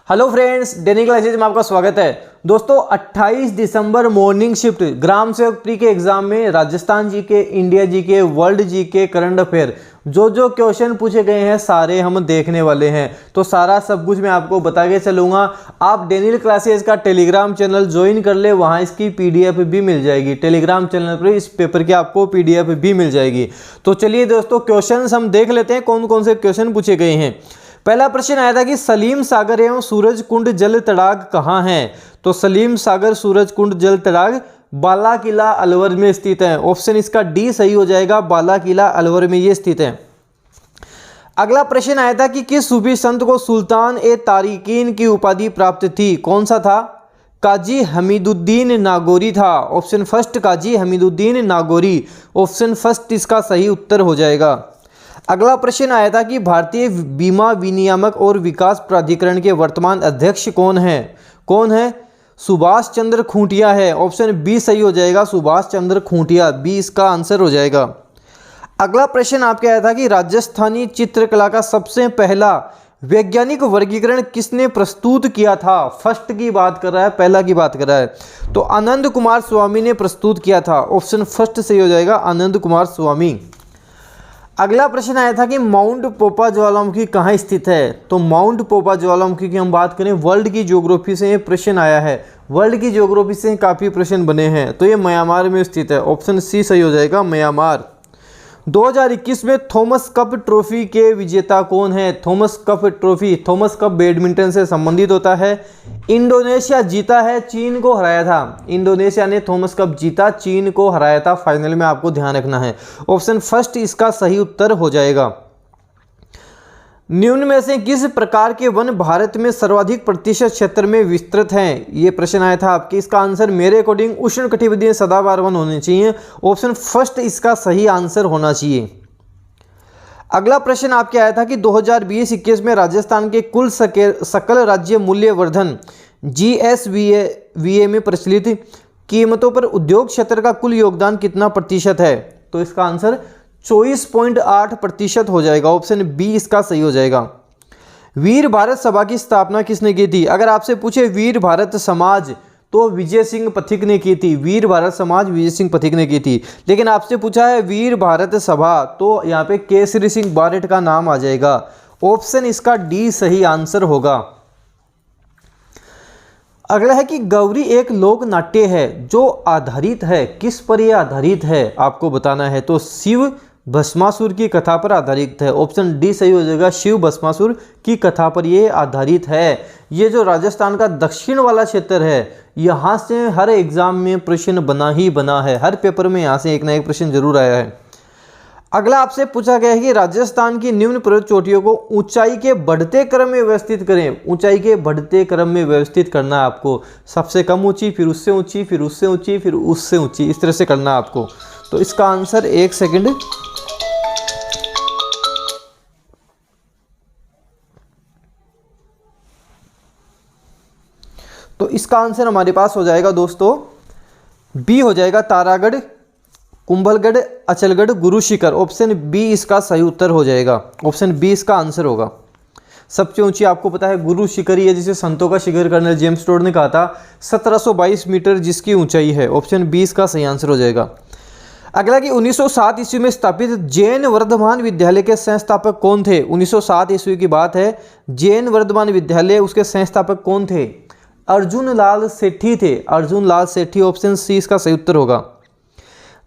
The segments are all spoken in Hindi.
हेलो फ्रेंड्स, डेली क्लासेज में आपका स्वागत है। दोस्तों 28 दिसंबर मॉर्निंग शिफ्ट ग्राम सेवक प्री के एग्जाम में राजस्थान जी के, इंडिया जी के, वर्ल्ड जी के करंट अफेयर जो क्वेश्चन पूछे गए हैं सारे हम देखने वाले हैं। तो सारा सब कुछ मैं आपको बता के चलूंगा। आप डेली क्लासेज का टेलीग्राम चैनल ज्वाइन कर ले, वहाँ इसकी पीडीएफ भी मिल जाएगी। टेलीग्राम चैनल पर इस पेपर की आपको पीडीएफ भी मिल जाएगी। तो चलिए दोस्तों क्वेश्चन हम देख लेते हैं कौन कौन से क्वेश्चन पूछे गए हैं। पहला प्रश्न आया था कि सलीम सागर एवं सूरज कुंड जल तड़ाग कहाँ हैं। तो सलीम सागर सूरज कुंड जल तड़ाग बाला किला अलवर में स्थित है। ऑप्शन इसका डी सही हो जाएगा, बाला किला अलवर में ये स्थित है। अगला प्रश्न आया था कि किस सूफी संत को सुल्तान ए तारिकीन की उपाधि प्राप्त थी। कौन सा था? काजी हमीदुद्दीन नागौरी था। ऑप्शन फर्स्ट काजी हमीदुद्दीन नागौरी, ऑप्शन फर्स्ट इसका सही उत्तर हो जाएगा। अगला प्रश्न आया था कि भारतीय बीमा विनियामक और विकास प्राधिकरण के वर्तमान अध्यक्ष कौन है? सुभाष चंद्र खूंटिया है। ऑप्शन बी सही हो जाएगा, सुभाष चंद्र खूंटिया, बी इसका आंसर हो जाएगा। अगला प्रश्न आपके आया था कि राजस्थानी चित्रकला का सबसे पहला वैज्ञानिक वर्गीकरण किसने प्रस्तुत किया था। फर्स्ट की बात कर रहा है, पहला की बात कर रहा है। तो आनंद कुमार स्वामी ने प्रस्तुत किया था। ऑप्शन फर्स्ट सही हो जाएगा, आनंद कुमार स्वामी। अगला प्रश्न आया था कि माउंट पोपा ज्वालामुखी कहाँ स्थित है। तो माउंट पोपा ज्वालामुखी की हम बात करें, वर्ल्ड की ज्योग्राफी से ये प्रश्न आया है। वर्ल्ड की ज्योग्राफी से काफ़ी प्रश्न बने हैं। तो ये म्यांमार में स्थित है। ऑप्शन सी सही हो जाएगा, म्यांमार। 2021 में थॉमस कप ट्रॉफी के विजेता कौन है। Thomas cup trophy, Thomas cup badminton से संबंधित होता है। इंडोनेशिया जीता है, चीन को हराया था। इंडोनेशिया ने थॉमस कप जीता, चीन को हराया था फाइनल में, आपको ध्यान रखना है। ऑप्शन फर्स्ट इसका सही उत्तर हो जाएगा। निम्न में से किस प्रकार के वन भारत में सर्वाधिक प्रतिशत क्षेत्र में विस्तृत हैं। ये प्रश्न आया था आपके। इसका आंसर मेरे अकॉर्डिंग उष्णकटिबंधीय सदाबहार वन होने चाहिए। ऑप्शन फर्स्ट इसका सही आंसर होना चाहिए। अगला प्रश्न आपके आया था कि 2020-21 में राजस्थान के कुल सकल राज्य मूल्यवर्धन GSVA में प्रचलित कीमतों पर उद्योग क्षेत्र का कुल योगदान कितना प्रतिशत है। तो इसका आंसर 24.8% हो जाएगा। ऑप्शन बी इसका सही हो जाएगा। वीर भारत सभा की स्थापना किसने की थी। अगर आपसे पूछे वीर भारत समाज तो विजय सिंह पथिक ने की थी। वीर भारत समाज विजय सिंह पथिक ने की थी। लेकिन आपसे पूछा है वीर भारत सभा तो यहाँ पे केसरी सिंह बारेट का नाम आ जाएगा। ऑप्शन इसका डी सही आंसर होगा। अगला है कि गौरी एक लोक नाट्य है जो आधारित है, किस पर यह आधारित है आपको बताना है। तो शिव भस्मासुर की कथा पर आधारित है। ऑप्शन डी सही हो जाएगा, शिव भस्मासुर की कथा पर यह आधारित है। ये जो राजस्थान का दक्षिण वाला क्षेत्र है, यहाँ से हर एग्जाम में प्रश्न बना ही बना है। हर पेपर में यहाँ से एक ना एक प्रश्न जरूर आया है। अगला आपसे पूछा गया है कि राजस्थान की निम्न पर्वत चोटियों को ऊंचाई के बढ़ते क्रम में व्यवस्थित करें। ऊंचाई के बढ़ते क्रम में व्यवस्थित करना है आपको। सबसे कम ऊंची, फिर उससे ऊंची, फिर उससे ऊंची, फिर उससे ऊंची, इस तरह से करना है आपको। तो इसका आंसर एक सेकंड, तो इसका आंसर हमारे पास हो जाएगा दोस्तों बी हो जाएगा, तारागढ़, कुंभलगढ़, अचलगढ़, गुरु शिखर। ऑप्शन बी इसका सही उत्तर हो जाएगा। ऑप्शन बी इसका आंसर होगा। सबसे ऊंची आपको पता है गुरु शिखर ही है, जिसे संतों का शिखर कर्नल जेम्स टोड ने कहा था। 1722 मीटर जिसकी ऊंचाई है। ऑप्शन बी इसका सही आंसर हो जाएगा। अगला कि 1907 ईस्वी में स्थापित जैन वर्धमान विद्यालय के संस्थापक कौन थे। 1907 ईस्वी की बात है। जैन वर्धमान विद्यालय, उसके संस्थापक कौन थे? अर्जुन लाल सेठी थे। अर्जुन लाल सेठी, ऑप्शन सी इसका सही उत्तर होगा।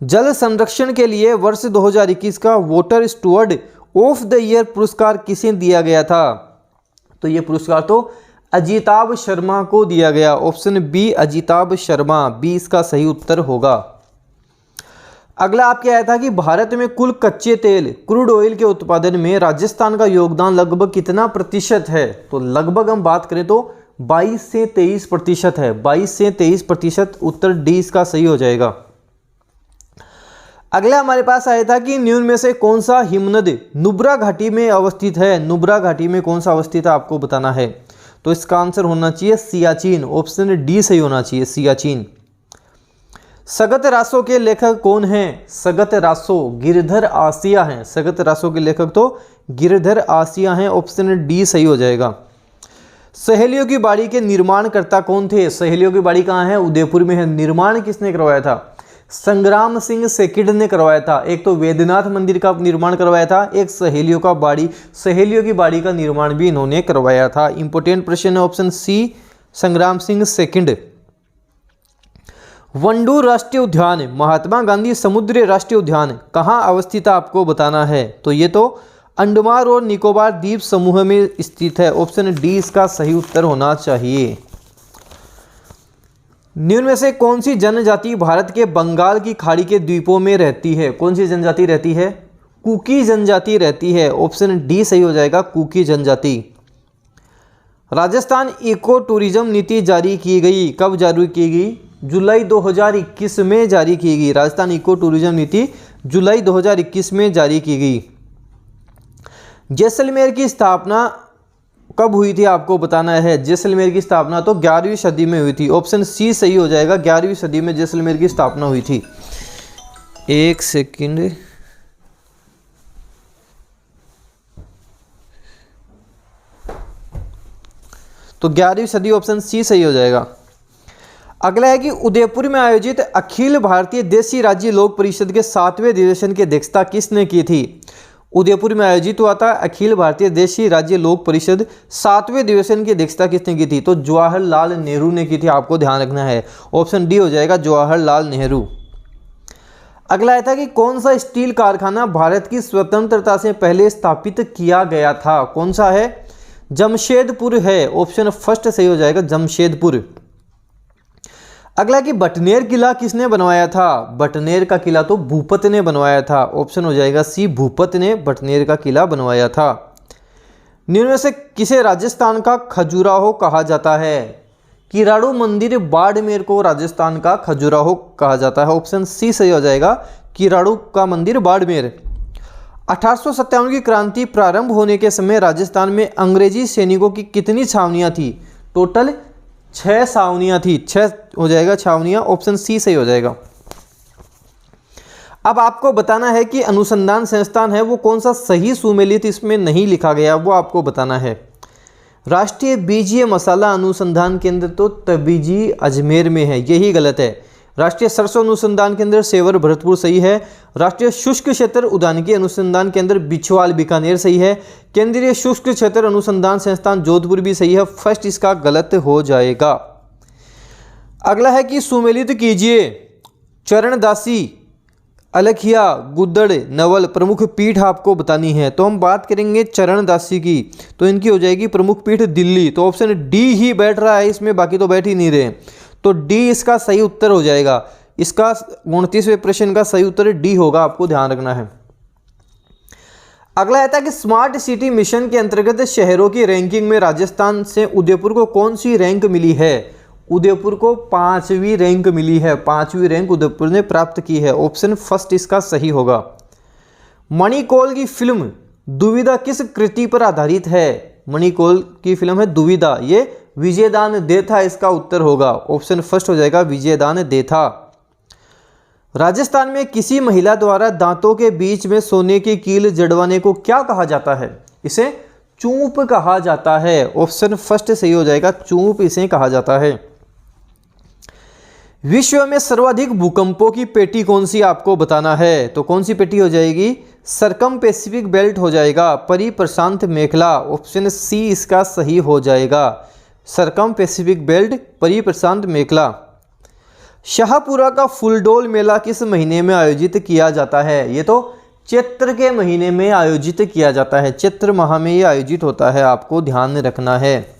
जल संरक्षण के लिए वर्ष 2021 का water steward of the year पुरस्कार किसे दिया गया था। तो ये पुरस्कार तो अजिताभ शर्मा को दिया गया। Option B Ajitabh Sharma, B इसका सही उत्तर होगा। अगला आपके आया था कि भारत में कुल कच्चे तेल क्रूड ऑयल के उत्पादन में राजस्थान का योगदान लगभग कितना प्रतिशत है। तो लगभग हम बात करें तो 22 से 23% है। 22 से 23%, उत्तर डी इसका सही हो जाएगा। अगला हमारे पास आया था कि निम्न में से कौन सा हिमनद नुब्रा घाटी में अवस्थित है। नुब्रा घाटी में कौन सा अवस्थित है आपको बताना है। तो इसका आंसर होना चाहिए सियाचिन। ऑप्शन डी सही होना चाहिए, सियाचिन। सगत रासो के लेखक कौन हैं। सगत रासो गिरधर आसिया हैं। सगत रासो के लेखक तो गिरधर आसिया हैं। ऑप्शन डी सही हो जाएगा। सहेलियों की बाड़ी के निर्माणकर्ता कौन थे? सहेलियों की बाड़ी कहाँ है? उदयपुर में है। निर्माण किसने करवाया था? संग्राम सिंह सेकिड ने करवाया था। एक तो वैद्यनाथ मंदिर का निर्माण करवाया था, एक सहेलियों की बाड़ी का निर्माण भी इन्होंने करवाया था। इंपोर्टेंट प्रश्न है ऑप्शन सी, संग्राम सिंह सेकिड। वंडूर राष्ट्रीय उद्यान, महात्मा गांधी समुद्री राष्ट्रीय उद्यान कहाँ अवस्थित है आपको बताना है। तो ये तो अंडमान और निकोबार द्वीप समूह में स्थित है। ऑप्शन डी इसका सही उत्तर होना चाहिए। निम्न में से कौन सी जनजाति भारत के बंगाल की खाड़ी के द्वीपों में रहती है? कौन सी जनजाति रहती है? कुकी जनजाति रहती है। ऑप्शन डी सही हो जाएगा, कुकी जनजाति। राजस्थान इको टूरिज्म नीति जारी की गई, कब जारी की गई? जुलाई 2021 में जारी की गई। राजस्थान इको टूरिज्म नीति जुलाई 2021 में जारी की गई। जैसलमेर की स्थापना कब हुई थी आपको बताना है। जैसलमेर की स्थापना तो 11वीं सदी में हुई थी। ऑप्शन सी सही हो जाएगा, 11वीं सदी में जैसलमेर की स्थापना हुई थी। एक सेकंड, तो 11वीं सदी, ऑप्शन सी सही हो जाएगा। अगला है कि उदयपुर में आयोजित अखिल भारतीय देशी राज्य लोक परिषद के 7वें अधिवेशन की अध्यक्षता किसने की थी? उदयपुर में आयोजित हुआ था अखिल भारतीय देशी राज्य लोक परिषद 7वें अधिवेशन की अध्यक्षता किसने की थी? तो जवाहरलाल नेहरू ने की थी। आपको ध्यान रखना है, ऑप्शन डी हो जाएगा, जवाहरलाल नेहरू। अगला है था कि कौन सा स्टील कारखाना भारत की स्वतंत्रता से पहले स्थापित किया गया था? कौन सा है? जमशेदपुर है। ऑप्शन फर्स्ट सही हो जाएगा, जमशेदपुर। अगला कि बटनेर किला किसने बनवाया था? बटनेर का किला तो भूपत ने बनवाया था। ऑप्शन हो जाएगा सी, भूपत ने बटनेर का किला बनवाया था। निम्न में से किसे राजस्थान का खजुराहो कहा जाता है? किराड़ू मंदिर बाड़मेर को राजस्थान का खजुराहो कहा जाता है। ऑप्शन सी सही हो जाएगा, किराड़ू का मंदिर बाड़मेर। 1857 की क्रांति प्रारंभ होने के समय राजस्थान में अंग्रेजी सैनिकों की कितनी छावनियां थी? टोटल 6 छावनियां थी। 6 हो जाएगा छावनियां, ऑप्शन सी सही हो जाएगा। अब आपको बताना है कि अनुसंधान संस्थान है वो कौन सा सही सुमेलित इसमें नहीं लिखा गया, वो आपको बताना है। राष्ट्रीय बीजीय मसाला अनुसंधान केंद्र तो तबीजी अजमेर में है, यही गलत है। राष्ट्रीय सरसों अनुसंधान केंद्र सेवर भरतपुर सही है। राष्ट्रीय शुष्क क्षेत्र उद्यानिकी अनुसंधान केंद्र बिछवाल बीकानेर सही है। केंद्रीय शुष्क क्षेत्र अनुसंधान संस्थान जोधपुर भी सही है। फर्स्ट इसका गलत हो जाएगा। अगला है कि सुमेलित कीजिए चरणदासी, अलखिया, गुद्दड़, नवल प्रमुख पीठ आपको बतानी है। तो हम बात करेंगे चरणदासी की, तो इनकी हो जाएगी प्रमुख पीठ दिल्ली। तो ऑप्शन डी ही बैठ रहा है इसमें, बाकी तो बैठ ही नहीं रहे। तो डी इसका सही उत्तर हो जाएगा। इसका 29वें प्रश्न का सही उत्तर डी होगा, आपको ध्यान रखना है। अगला आता है कि स्मार्ट सिटी मिशन के अंतर्गत शहरों की रैंकिंग में राजस्थान से उदयपुर को कौन सी रैंक मिली है? उदयपुर को 5वीं रैंक मिली है। 5वीं रैंक उदयपुर ने प्राप्त की है। ऑप्शन फर्स्ट इसका सही होगा। मणिकौल की फिल्म दुविधा किस कृति पर आधारित है? मणिकौल की फिल्म है दुविधा, ये विजयदान देथा इसका उत्तर होगा। ऑप्शन फर्स्ट हो जाएगा, विजयदान देथा। राजस्थान में किसी महिला द्वारा दांतों के बीच में सोने की कील जड़वाने को क्या कहा जाता है? इसे चूंप कहा जाता है। ऑप्शन फर्स्ट सही हो जाएगा, चूंप इसे कहा जाता है। विश्व में सर्वाधिक भूकंपों की पेटी कौन सी आपको बताना है? तो कौन सी पेटी हो जाएगी? सरकम पैसिफिक बेल्ट हो जाएगा, परिप्रशांत मेखला। ऑप्शन सी इसका सही हो जाएगा, सरकम पैसिफिक बेल्ट, परिप्रशांत मेखला। शाहपुरा का फूलडोल मेला किस महीने में आयोजित किया जाता है? ये तो चैत्र के महीने में आयोजित किया जाता है। चैत्र माह में ये आयोजित होता है, आपको ध्यान रखना है।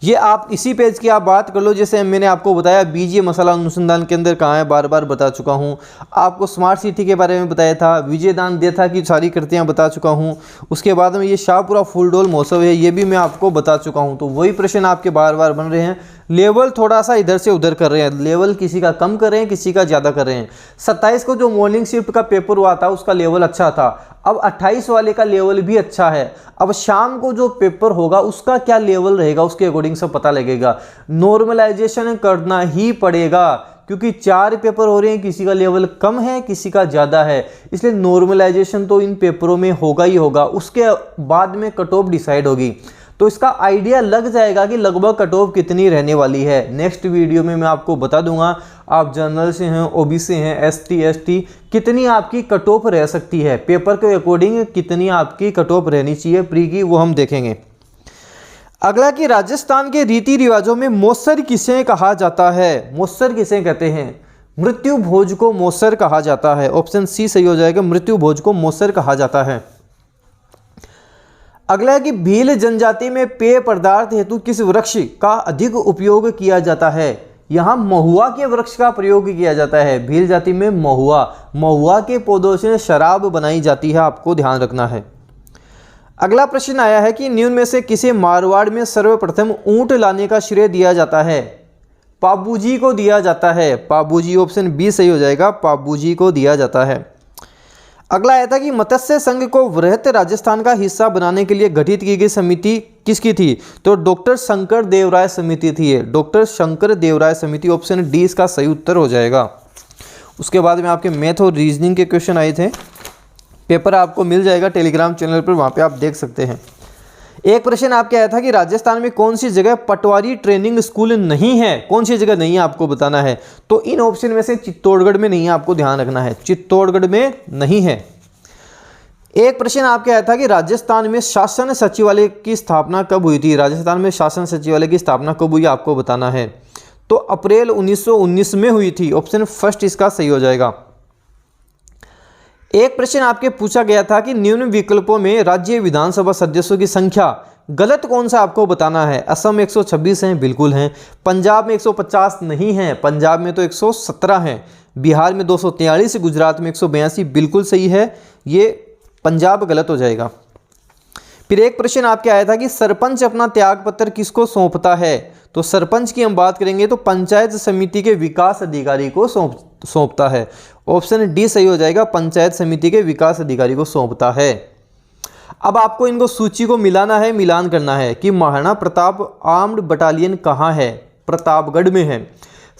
ये आप इसी पेज की आप बात कर लो, जैसे मैंने आपको बताया बीजीय मसाला अनुसंधान केंद्र कहाँ है, बार बार बता चुका हूँ। आपको स्मार्ट सिटी के बारे में बताया था, विजयदान देथा की सारी कृतियाँ बता चुका हूँ। उसके बाद में ये शाहपुरा फूलडोल महोत्सव है, ये भी मैं आपको बता चुका हूँ। तो वही प्रश्न आपके बार बार बन रहे हैं। लेवल थोड़ा सा इधर से उधर कर रहे हैं, लेवल किसी का कम कर रहे हैं, किसी का ज़्यादा कर रहे हैं। 27 को जो मॉर्निंग शिफ्ट का पेपर हुआ था उसका लेवल अच्छा था, अब 28 वाले का लेवल भी अच्छा है। अब शाम को जो पेपर होगा उसका क्या लेवल रहेगा, उसके अकॉर्डिंग सब पता लगेगा। नॉर्मलाइजेशन करना ही पड़ेगा, क्योंकि 4 पेपर हो रहे हैं, किसी का लेवल कम है, किसी का ज़्यादा है, इसलिए नॉर्मलाइजेशन तो इन पेपरों में होगा ही होगा। उसके बाद में कट ऑफ डिसाइड होगी। तो इसका आइडिया लग जाएगा कि लगभग कट ऑफ कितनी रहने वाली है। नेक्स्ट वीडियो में मैं आपको बता दूंगा आप जनरल से हैं, ओबीसी हैं, एसटी, एसटी, कितनी आपकी कट ऑफ रह सकती है, पेपर के अकॉर्डिंग कितनी आपकी कट ऑफ रहनी चाहिए प्री की, वो हम देखेंगे। अगला कि राजस्थान के रीति रिवाजों में मौसर किसे कहा जाता है? मौसर किसे कहते हैं? मृत्यु भोज को मौसर कहा जाता है। ऑप्शन सी सही हो जाएगा, मृत्यु भोज को मौसर कहा जाता है। अगला है कि भील जनजाति में पेय पदार्थ हेतु किस वृक्ष का अधिक उपयोग किया जाता है? यहाँ महुआ के वृक्ष का प्रयोग किया जाता है। भील जाति में महुआ के पौधों से शराब बनाई जाती है, आपको ध्यान रखना है। अगला प्रश्न आया है कि निम्न में से किसे मारवाड़ में सर्वप्रथम ऊंट लाने का श्रेय दिया जाता है? पाबूजी को दिया जाता है। पाबूजी, ऑप्शन बी सही हो जाएगा, पाबूजी को दिया जाता है। अगला आया था कि मत्स्य संघ को वृहत राजस्थान का हिस्सा बनाने के लिए गठित की गई समिति किसकी थी? तो डॉक्टर शंकर देवराय समिति थी। डॉक्टर शंकर देवराय समिति, ऑप्शन डी इसका सही उत्तर हो जाएगा। उसके बाद में आपके मैथ और रीजनिंग के क्वेश्चन आए थे, पेपर आपको मिल जाएगा टेलीग्राम चैनल पर, वहाँ पे आप देख सकते हैं। एक प्रश्न आपके आया था कि राजस्थान में कौन सी जगह पटवारी ट्रेनिंग स्कूल नहीं है? कौन सी जगह नहीं है आपको बताना है। तो इन ऑप्शन में से चित्तौड़गढ़ में नहीं है, आपको ध्यान रखना है, चित्तौड़गढ़ में नहीं है। एक प्रश्न आपके आया था कि राजस्थान में शासन सचिवालय की स्थापना कब हुई थी? राजस्थान में शासन सचिवालय की स्थापना कब हुई आपको बताना है। तो अप्रैल 1919 में हुई थी, ऑप्शन फर्स्ट इसका सही हो जाएगा। एक प्रश्न आपके पूछा गया था कि निम्न विकल्पों में राज्य विधानसभा सदस्यों की संख्या गलत कौन सा आपको बताना है। असम में 126 हैं, बिल्कुल हैं। पंजाब में 150 नहीं है, पंजाब में तो 117 हैं। बिहार में 243, गुजरात में 182, बिल्कुल सही है, ये पंजाब गलत हो जाएगा। फिर एक प्रश्न आपके आया था कि सरपंच अपना त्यागपत्र किसको सौंपता है? तो सरपंच की हम बात करेंगे तो पंचायत समिति के विकास अधिकारी को सौंपता है। ऑप्शन डी सही हो जाएगा, पंचायत समिति के विकास अधिकारी को सौंपता है। अब आपको इनको सूची को मिलाना है, मिलान करना है कि महाराणा प्रताप आर्म्ड बटालियन कहाँ है? प्रतापगढ़ में है।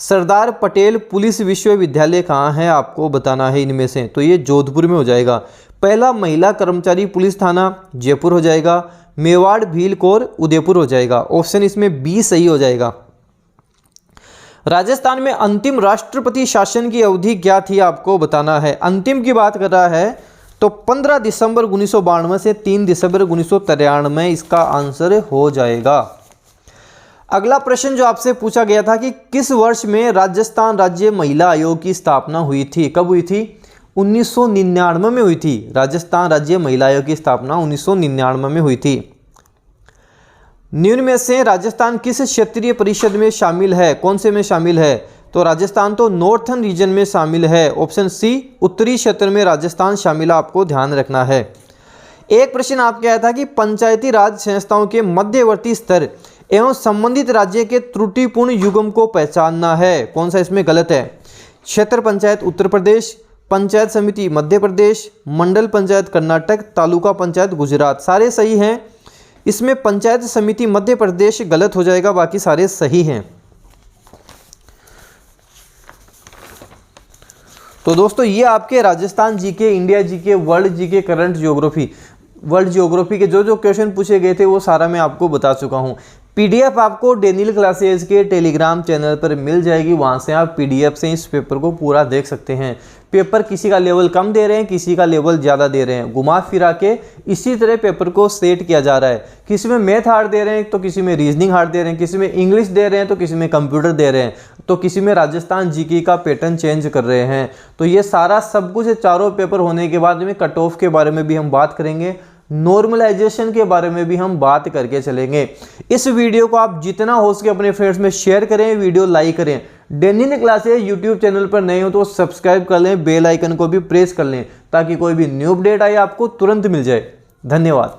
सरदार पटेल पुलिस विश्वविद्यालय कहाँ है आपको बताना है इनमें से, तो ये जोधपुर में हो जाएगा। पहला महिला कर्मचारी पुलिस थाना जयपुर हो जाएगा। मेवाड़ भील कोर उदयपुर हो जाएगा। ऑप्शन इसमें बी सही हो जाएगा। राजस्थान में अंतिम राष्ट्रपति शासन की अवधि क्या थी आपको बताना है। अंतिम की बात कर रहा है तो 15 दिसंबर 1992 से 3 दिसंबर 1993 इसका आंसर हो जाएगा। अगला प्रश्न जो आपसे पूछा गया था कि किस वर्ष में राजस्थान राज्य महिला आयोग की स्थापना हुई थी? कब हुई थी? 1999 में हुई थी। राजस्थान राज्य महिला आयोग की स्थापना 1999 में हुई थी। निम्न में से राजस्थान किस क्षेत्रीय परिषद में शामिल है? कौन से में शामिल है? तो राजस्थान तो नॉर्थर्न रीजन में शामिल है। ऑप्शन सी उत्तरी क्षेत्र में राजस्थान शामिल है, आपको ध्यान रखना है। एक प्रश्न आपके आया था कि पंचायती राज संस्थाओं के मध्यवर्ती स्तर एवं संबंधित राज्य के त्रुटिपूर्ण युग्म को पहचानना है। कौन सा इसमें गलत है? क्षेत्र पंचायत उत्तर प्रदेश, पंचायत समिति मध्य प्रदेश, मंडल पंचायत कर्नाटक, तालुका पंचायत गुजरात, सारे सही हैं। इसमें पंचायत समिति मध्य प्रदेश गलत हो जाएगा, बाकी सारे सही हैं। तो दोस्तों ये आपके Rajasthan GK, India GK, world GK, current geography, world geography के जो जो क्वेश्चन पूछे गए थे वो सारा मैं आपको बता चुका हूँ। पीडीएफ आपको डेनियल क्लासेज के टेलीग्राम चैनल पर मिल जाएगी, वहाँ से आप पीडीएफ से इस पेपर को पूरा देख सकते हैं। पेपर किसी का लेवल कम दे रहे हैं, किसी का लेवल ज़्यादा दे रहे हैं, घुमा फिरा के इसी तरह पेपर को सेट किया जा रहा है। किसी में मैथ हार्ड दे रहे हैं तो किसी में रीजनिंग हार्ड दे रहे हैं, किसी में इंग्लिश दे रहे हैं तो किसी में कंप्यूटर दे रहे हैं, तो किसी में राजस्थान जीके का पैटर्न चेंज कर रहे हैं। तो ये सारा सब कुछ चारों पेपर होने के बाद में कट ऑफ के बारे में भी हम बात करेंगे, नॉर्मलाइजेशन के बारे में भी हम बात करके चलेंगे। इस वीडियो को आप जितना हो सके अपने फ्रेंड्स में शेयर करें, वीडियो लाइक करें। डेनियल क्लासेज यूट्यूब चैनल पर नए हो तो सब्सक्राइब कर लें, बेल आइकन को भी प्रेस कर लें ताकि कोई भी न्यू अपडेट आए आपको तुरंत मिल जाए। धन्यवाद।